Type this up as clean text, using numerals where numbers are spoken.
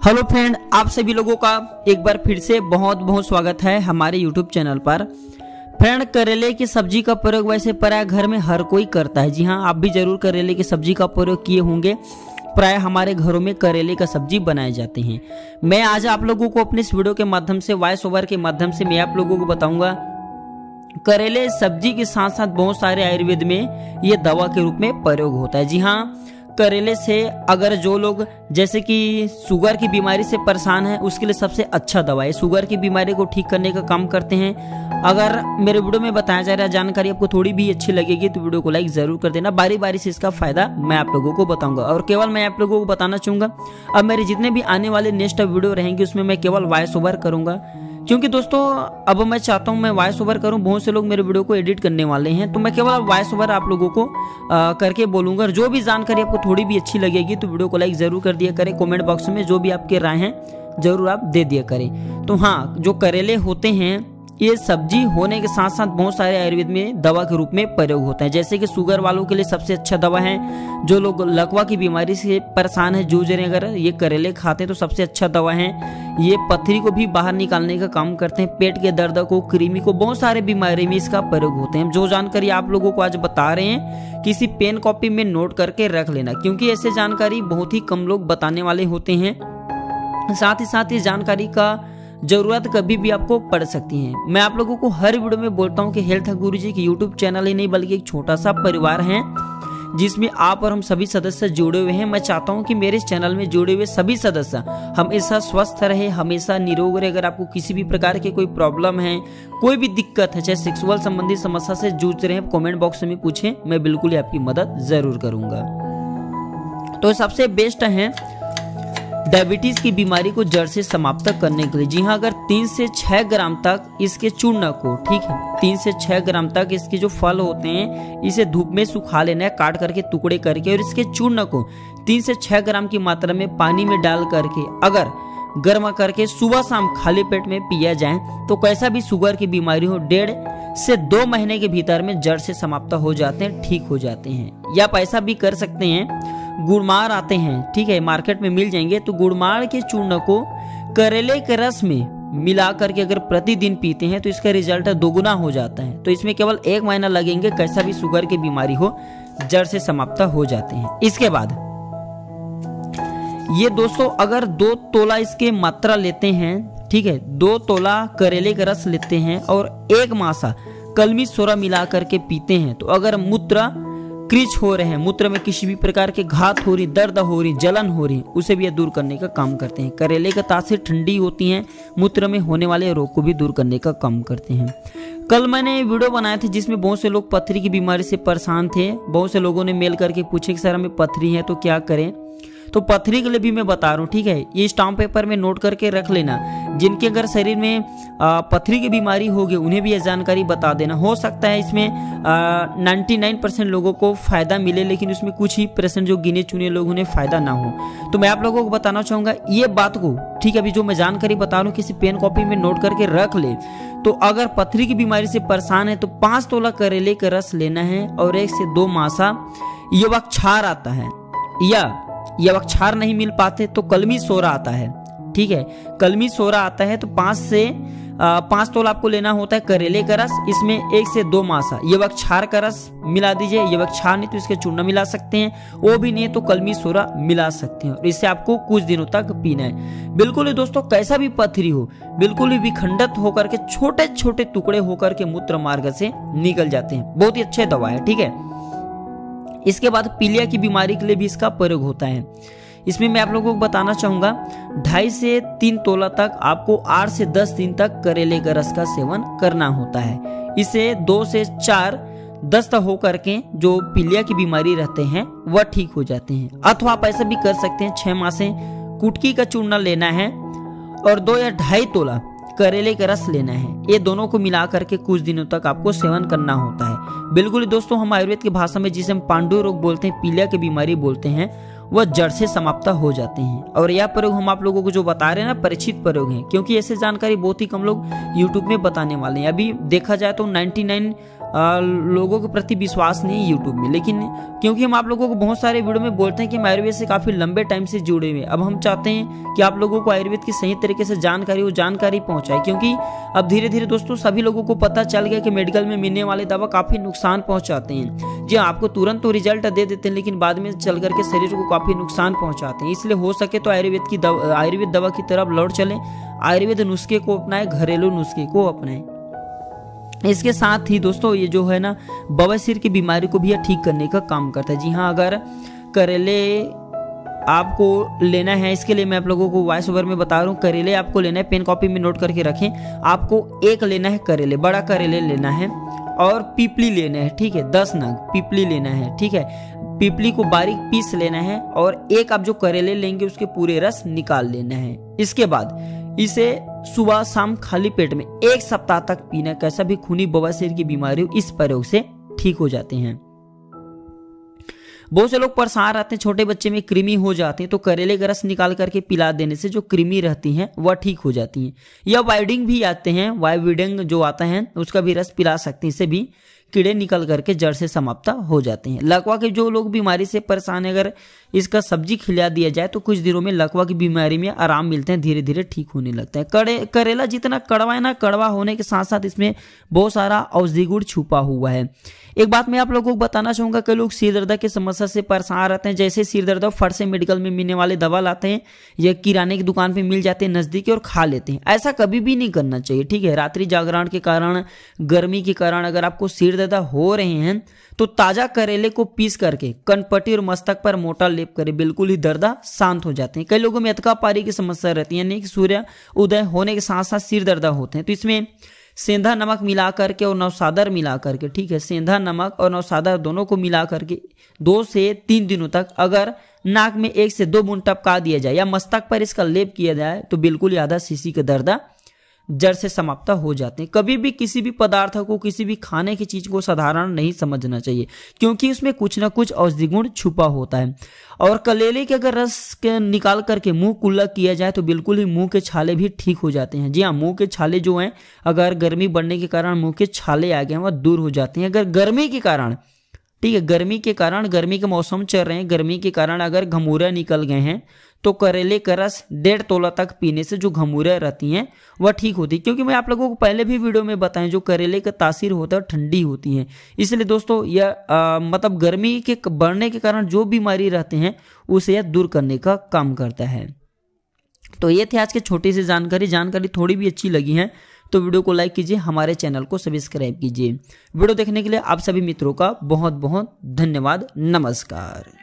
Hello friend, आप सभी लोगों का एक बार फिर से बहुत बहुत स्वागत है हमारे यूट्यूब चैनल पर। फ्रेंड, करेले की सब्जी का प्रयोग वैसे प्राय घर में हर कोई करता है। जी हाँ, आप भी जरूर करेले की सब्जी का प्रयोग किए होंगे। प्राय हमारे घरों में करेले का सब्जी बनाए जाते हैं। मैं आज आप लोगों को अपने इस वीडियो के माध्यम से, वॉइस ओवर के माध्यम से मैं आप लोगों को बताऊंगा करेले सब्जी के साथ साथ बहुत सारे आयुर्वेद में ये दवा के रूप में प्रयोग होता है। जी हाँ, करेले से अगर जो लोग जैसे कि शुगर की बीमारी से परेशान है उसके लिए सबसे अच्छा दवा है। शुगर की बीमारी को ठीक करने का काम करते हैं। अगर मेरे वीडियो में बताया जा रहा है जानकारी आपको थोड़ी भी अच्छी लगेगी तो वीडियो को लाइक जरूर कर देना। बारी बारी से इसका फायदा मैं आप लोगों को बताऊंगा और केवल मैं आप लोगों को बताना चाहूंगा अब मेरे जितने भी आने वाले नेक्स्ट वीडियो रहेंगे उसमें मैं केवल वॉइस ओवर करूंगा, क्योंकि दोस्तों अब मैं चाहता हूं मैं वॉइस ओवर करूं। बहुत से लोग मेरे वीडियो को एडिट करने वाले हैं तो मैं केवल वॉइस ओवर आप लोगों को करके बोलूंगा। जो भी जानकारी आपको थोड़ी भी अच्छी लगेगी तो वीडियो को लाइक जरूर कर दिया करें। कमेंट बॉक्स में जो भी आपके राय हैं जरूर आप दे दिया करें। तो हाँ, जो करेले होते हैं ये सब्जी होने के साथ साथ बहुत सारे आयुर्वेद में दवा के रूप में प्रयोग होता है। जैसे कि शुगर वालों के लिए सबसे अच्छा दवा है। जो लोग लकवा की बीमारी से परेशान है, जूझ रहे हैं, अगर ये करेले खाते हैं तो सबसे अच्छा दवा है। ये पथरी को भी बाहर निकालने का काम करते हैं। पेट के दर्द को, कृमि को, बहुत सारे बीमारी में इसका प्रयोग होते हैं। जो जानकारी आप लोगों को आज बता रहे हैं किसी पेन कॉपी में नोट करके रख लेना, क्योंकि ऐसे जानकारी बहुत ही कम लोग बताने वाले होते हैं। साथ ही साथ इस जानकारी का जरूरत कभी भी आपको पड़ सकती है। मैं आप लोगों को हर वीडियो में बोलता हूं कि हेल्थ गुरुजी की यूट्यूब चैनल ही नहीं बल्कि एक छोटा सा परिवार है जिसमें आप और हम सभी सदस्य जुड़े हुए हैं। मैं चाहता हूं कि मेरे इस चैनल में जुड़े हुए सभी सदस्य हमेशा स्वस्थ रहे, हमेशा निरोग रहे। अगर आपको किसी भी प्रकार की कोई प्रॉब्लम है, कोई भी दिक्कत है, चाहे सेक्सुअल संबंधी समस्या से जूझ रहे हैं, कमेंट बॉक्स में पूछें, मैं बिल्कुल ही आपकी मदद जरूर करूंगा। तो सबसे बेस्ट है डायबिटीज की बीमारी को जड़ से समाप्त करने के लिए। जी हाँ, अगर 3 से 6 ग्राम तक इसके चूर्ण को, ठीक है, 3 से 6 ग्राम तक इसके जो फल होते हैं इसे धूप में सुखा लेना है, काट करके टुकड़े करके, और इसके चूर्ण को 3 से 6 ग्राम की मात्रा में पानी में डाल करके अगर गर्म करके सुबह शाम खाली पेट में पिया जाए तो कैसा भी शुगर की बीमारी हो 1.5 से 2 महीने के भीतर में जड़ से समाप्त हो जाते हैं, ठीक हो जाते हैं। या आप ऐसा भी कर सकते हैं, गुड़मार आते हैं, ठीक है, मार्केट में मिल जाएंगे, तो गुड़मार के चूर्ण को करेले के रस में मिला करके अगर प्रतिदिन पीते हैं तो इसका रिजल्ट दोगुना हो जाता है। तो इसमें केवल 1 महीना लगेंगे, कैसा भी शुगर की बीमारी हो जड़ से समाप्त हो जाते हैं। इसके बाद ये दोस्तों अगर 2 तोला इसके मात्रा लेते हैं, ठीक है, 2 तोला करेले का रस लेते हैं और 1 मासा कलमी सोरा मिला करके पीते हैं तो अगर मूत्र क्रीच हो रहे हैं, मूत्र में किसी भी प्रकार के घात हो रही, दर्द हो रही, जलन हो रही, उसे भी ये दूर करने का काम करते हैं। करेले का तासीर ठंडी होती है, मूत्र में होने वाले रोग को भी दूर करने का काम करते हैं। कल मैंने वीडियो बनाए थे जिसमें बहुत से लोग पथरी की बीमारी से परेशान थे। बहुत से लोगों ने मेल करके पूछे कि सर हमें पथरी है तो क्या करें। तो पथरी के लिए भी मैं बता रहा हूँ, ठीक है, ये स्टाम्प पेपर में नोट करके रख लेना। जिनके अगर शरीर में पथरी की बीमारी होगी उन्हें भी यह जानकारी बता देना। हो सकता है इसमें 99% लोगों को फायदा मिले, लेकिन उसमें कुछ ही % जो गिने चुने लोग उन्हें फायदा ना हो। तो मैं आप लोगों को बताना चाहूंगा ये बात को, ठीक है, अभी जो मैं जानकारी बता रहा हूँ किसी पेन कॉपी में नोट करके रख ले। तो अगर पथरी की बीमारी से परेशान है तो 5 तोला करेले का रस लेना है और 1 से 2 मासा यवक्षार आता है, या यवक्षार नहीं मिल पाते तो कलमी सोरा आता है, ठीक है, कलमी सोरा आता है। तो 5 तोला आपको लेना होता है करेले का रस, इसमें 1 से 2 मासा यवक्षार का रस मिला दीजिए। यवक्षार नहीं तो इसके चूर्ण मिला सकते हैं, वो भी नहीं तो कलमी सोरा मिला सकते हैं, और इसे आपको कुछ दिनों तक पीना है। बिल्कुल ही दोस्तों कैसा भी पथरी हो बिल्कुल ही विखंडित होकर के छोटे छोटे टुकड़े होकर के मूत्र मार्ग से निकल जाते हैं। बहुत ही अच्छी दवा है, ठीक है। इसके बाद पीलिया की बीमारी के लिए भी इसका प्रयोग होता है। इसमें मैं आप लोगों को बताना चाहूंगा 2.5 से 3 तोला तक आपको 8 से 10 दिन तक करेले का रस का सेवन करना होता है। इसे 2 से 4 दस्त होकर के जो पीलिया की बीमारी रहते हैं वह ठीक हो जाते हैं। अथवा आप ऐसा भी कर सकते हैं 6 माह से कुटकी का चूर्ण लेना है और 2 या 2.5 तोला करेले का रस लेना है। ये दोनों को मिला करके कुछ दिनों तक आपको सेवन करना होता है। बिल्कुल दोस्तों हम आयुर्वेद की भाषा में जिसे हम पांडु रोग बोलते हैं, पीलिया की बीमारी बोलते हैं, वह जड़ से समाप्त हो जाते हैं। और यह प्रयोग हम आप लोगों को जो बता रहे हैं ना परिचित प्रयोग है, क्योंकि ऐसे जानकारी बहुत ही कम लोग यूट्यूब में बताने वाले हैं। अभी देखा जाए तो 99 लोगों के प्रति विश्वास नहीं है यूट्यूब में। लेकिन क्योंकि हम आप लोगों को बहुत सारे वीडियो में बोलते हैं कि हम आयुर्वेद से काफ़ी लंबे टाइम से जुड़े हुए हैं, अब हम चाहते हैं कि आप लोगों को आयुर्वेद की सही तरीके से जानकारी पहुंचाए, क्योंकि अब धीरे धीरे दोस्तों सभी लोगों को पता चल गया कि मेडिकल में मिलने वाले दवा काफ़ी नुकसान पहुंचाते हैं। जी आपको तुरंत तो रिजल्ट दे देते हैं, लेकिन बाद में चल करके शरीर को काफ़ी नुकसान पहुंचाते हैं। इसलिए हो सके तो आयुर्वेद दवा की तरफ लौट चलें, आयुर्वेद नुस्खे को अपनाएं, घरेलू नुस्खे को अपनाएं। इसके साथ ही दोस्तों ये जो है ना बवासीर की बीमारी को भी ठीक करने का काम करता है। जी हाँ, अगर करेले आपको लेना है, इसके लिए मैं आप लोगों को वॉइस ओवर में बता रहा हूँ। करेले आपको लेना है, पेन कॉपी में नोट करके रखें। आपको एक लेना है करेले, बड़ा करेले लेना है, और पीपली लेना है, ठीक है, 10 नग पीपली लेना है, ठीक है। पीपली को बारीक पीस लेना है और एक आप जो करेले लेंगे उसके पूरे रस निकाल लेना है। इसके बाद इसे सुबह शाम खाली पेट में 1 सप्ताह तक पीना। कैसा भी खूनी बवासीर की बीमारी हो इस प्रयोग से ठीक हो जाते हैं। बहुत से लोग परेशान रहते हैं, छोटे बच्चे में कृमि हो जाते हैं, तो करेले का रस निकाल करके पिला देने से जो कृमि रहती हैं वह ठीक हो जाती हैं। या वाइडिंग भी आते हैं, वाइडिंग जो आता है उसका भी रस पिला सकते हैं, इससे भी कीड़े निकल करके जड़ से समाप्त हो जाते हैं। लकवा के जो लोग बीमारी से परेशान है, अगर इसका सब्जी खिला दिया जाए तो कुछ दिनों में लकवा की बीमारी में आराम मिलते हैं, धीरे धीरे ठीक होने लगता है। करेला जितना कड़वा है ना, कड़वा होने के साथ साथ इसमें बहुत सारा औषधि गुण छुपा हुआ है। एक बात मैं आप लोगों को बताना चाहूंगा, कई लोग सिर दर्द की समस्या से परेशान रहते हैं। जैसे सिर दर्द फट से मेडिकल में मिलने वाले दवा लाते हैं या किराने की दुकान पे मिल जाते हैं नजदीकी और खा लेते हैं। ऐसा कभी भी नहीं करना चाहिए, ठीक है। रात्रि जागरण के कारण, गर्मी के कारण अगर आपको सिर दर्द हो रहे हैं तो ताजा करेले को पीस करके कनपट्टी और मस्तक पर मोटा लेप करें, बिल्कुल ही दर्द शांत हो जाते हैं। कई लोगों में अतका पारी की समस्या रहती है, यानी कि सूर्य उदय होने के साथ साथ सिर दर्द होते हैं, तो इसमें सेंधा नमक मिला करके और नौसादर मिला करके, ठीक है, सेंधा नमक और नौसादर दोनों को मिला करके 2 से 3 दिनों तक अगर नाक में 1 से 2 बूंद टपका दिया जाए या मस्तक पर इसका लेप किया जाए तो बिल्कुल आधा शीशी का दर्द जड़ से समाप्त हो जाते हैं। कभी भी किसी भी पदार्थ को, किसी भी खाने की चीज को साधारण नहीं समझना चाहिए, क्योंकि उसमें कुछ ना कुछ औषधि गुण छुपा होता है। और करेले के अगर रस के निकाल करके मुंह कुल्ला किया जाए तो बिल्कुल ही मुंह के छाले भी ठीक हो जाते हैं। जी हाँ, मुंह के छाले जो हैं, अगर गर्मी बढ़ने के कारण मुंह के छाले आ गए हैं वह दूर हो जाते हैं। अगर गर्मी के कारण, ठीक है, गर्मी के मौसम चल रहे हैं, गर्मी के कारण अगर घमूरे निकल गए हैं तो करेले का रस 1.5 तोला तक पीने से जो घमूरे रहती हैं वह ठीक होती है। क्योंकि मैं आप लोगों को पहले भी वीडियो में बताएं, जो करेले का तासीर होता है ठंडी होती है, इसलिए दोस्तों यह मतलब गर्मी के बढ़ने के कारण जो बीमारी रहते हैं उसे यह दूर करने का काम करता है। तो ये थी आज की छोटी सी जानकारी थोड़ी भी अच्छी लगी है तो वीडियो को लाइक कीजिए, हमारे चैनल को सब्सक्राइब कीजिए। वीडियो देखने के लिए आप सभी मित्रों का बहुत बहुत धन्यवाद। नमस्कार।